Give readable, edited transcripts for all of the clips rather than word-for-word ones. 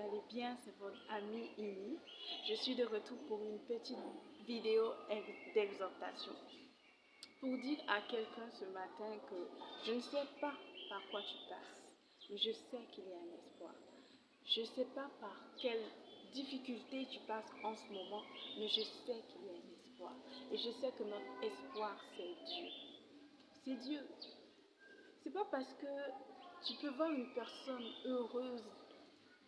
allez bien, c'est votre amie Ini. Je suis de retour pour une petite vidéo d'exhortation. Pour dire à quelqu'un ce matin que je ne sais pas par quoi tu passes, mais je sais qu'il y a un espoir. Je ne sais pas par quelle difficulté tu passes en ce moment, mais je sais qu'il y a un espoir. Et je sais que notre espoir, c'est Dieu. C'est Dieu. C'est pas parce que tu peux voir une personne heureuse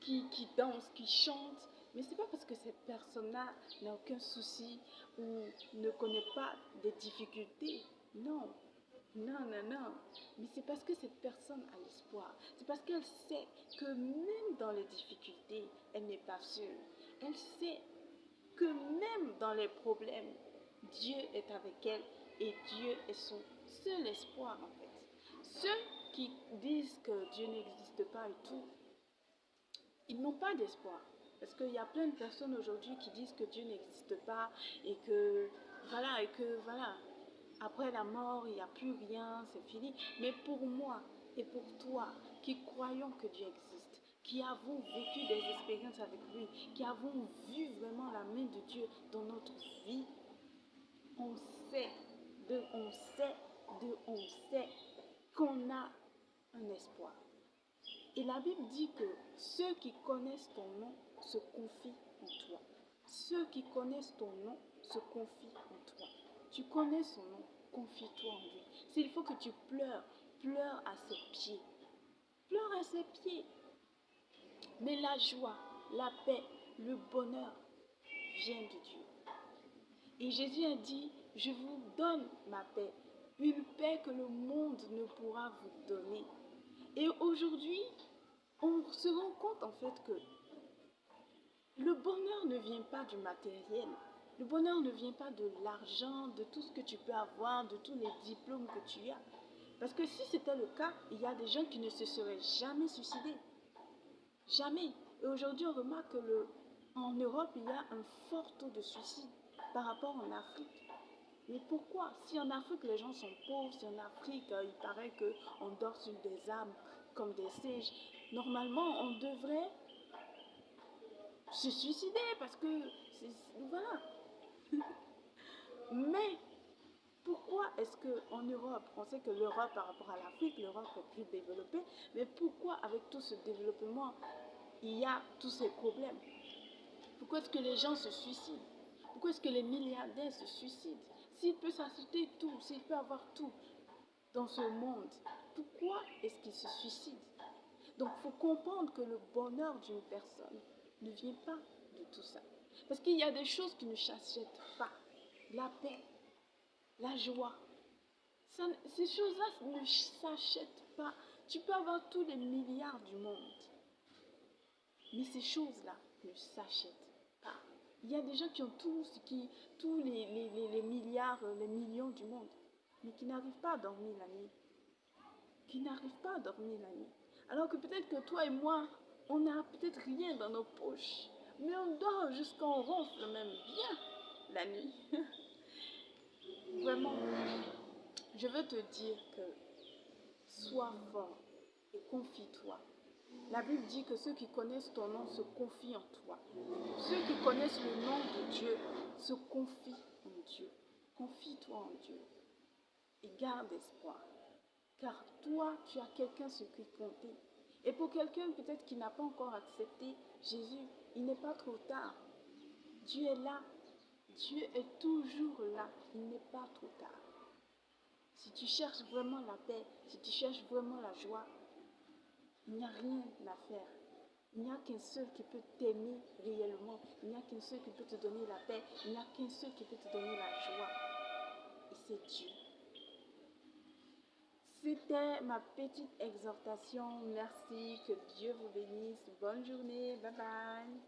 qui danse, qui chante, mais c'est pas parce que cette personne-là n'a aucun souci ou ne connaît pas des difficultés. Non, non, non, non. Mais c'est parce que cette personne a l'espoir. C'est parce qu'elle sait que même dans les difficultés, elle n'est pas seule. Elle sait que même dans les problèmes, Dieu est avec elle et Dieu est son seul espoir en fait. Ceux qui disent que Dieu n'existe pas et tout, ils n'ont pas d'espoir. Parce qu'il y a plein de personnes aujourd'hui qui disent que Dieu n'existe pas et que voilà, après la mort, il n'y a plus rien, c'est fini. Mais pour moi et pour toi, qui croyons que Dieu existe, qui avons vécu des expériences avec lui, qui avons vu vraiment la main de Dieu dans notre vie, on sait, on sait qu'on a un espoir. Et la Bible dit que ceux qui connaissent ton nom se confient en toi. Ceux qui connaissent ton nom se confient en toi. Tu connais son nom, confie-toi en lui. S'il faut que tu pleures, pleure à ses pieds. Pleure à ses pieds. Mais la joie, la paix, le bonheur viennent de Dieu. Et Jésus a dit, je vous donne ma paix, une paix que le monde ne pourra vous donner. Et aujourd'hui, on se rend compte en fait que le bonheur ne vient pas du matériel. Le bonheur ne vient pas de l'argent, de tout ce que tu peux avoir, de tous les diplômes que tu as. Parce que si c'était le cas, il y a des gens qui ne se seraient jamais suicidés. Jamais. Et aujourd'hui, on remarque que en Europe, il y a un fort taux de suicide par rapport en Afrique. Mais pourquoi? Si en Afrique les gens sont pauvres, si en Afrique il paraît qu'on dort sur des arbres comme des singes, normalement on devrait se suicider parce que voilà. Mais pourquoi est-ce qu'en Europe, on sait que l'Europe par rapport à l'Afrique, l'Europe est plus développée, mais pourquoi avec tout ce développement, il y a tous ces problèmes? Pourquoi est-ce que les gens se suicident? Pourquoi est-ce que les milliardaires se suicident? S'il peut s'acheter tout, s'il peut avoir tout dans ce monde, pourquoi est-ce qu'ils se suicident? Donc il faut comprendre que le bonheur d'une personne ne vient pas de tout ça. Parce qu'il y a des choses qui ne s'achètent pas. La paix, la joie. Ces choses-là ne s'achètent pas. Tu peux avoir tous les milliards du monde. Mais ces choses-là ne s'achètent pas. Il y a des gens qui ont tous les milliards, les millions du monde, mais qui n'arrivent pas à dormir la nuit. Qui n'arrivent pas à dormir la nuit. Alors que peut-être que toi et moi, on n'a peut-être rien dans nos poches, mais on dort jusqu'à on ronfle même bien la nuit. Vraiment, je veux te dire que sois fort et confie-toi. La Bible dit que ceux qui connaissent ton nom se confient en toi. Ceux qui connaissent le nom de Dieu se confient en Dieu. Confie-toi en Dieu et garde espoir. Car toi, tu as quelqu'un sur qui compter. Et pour quelqu'un peut-être qui n'a pas encore accepté Jésus, il n'est pas trop tard. Dieu est là. Dieu est toujours là. Il n'est pas trop tard. Si tu cherches vraiment la paix, si tu cherches vraiment la joie, il n'y a rien à faire. Il n'y a qu'un seul qui peut t'aimer réellement. Il n'y a qu'un seul qui peut te donner la paix. Il n'y a qu'un seul qui peut te donner la joie. Et c'est Dieu. C'était ma petite exhortation. Merci. Que Dieu vous bénisse. Bonne journée. Bye bye.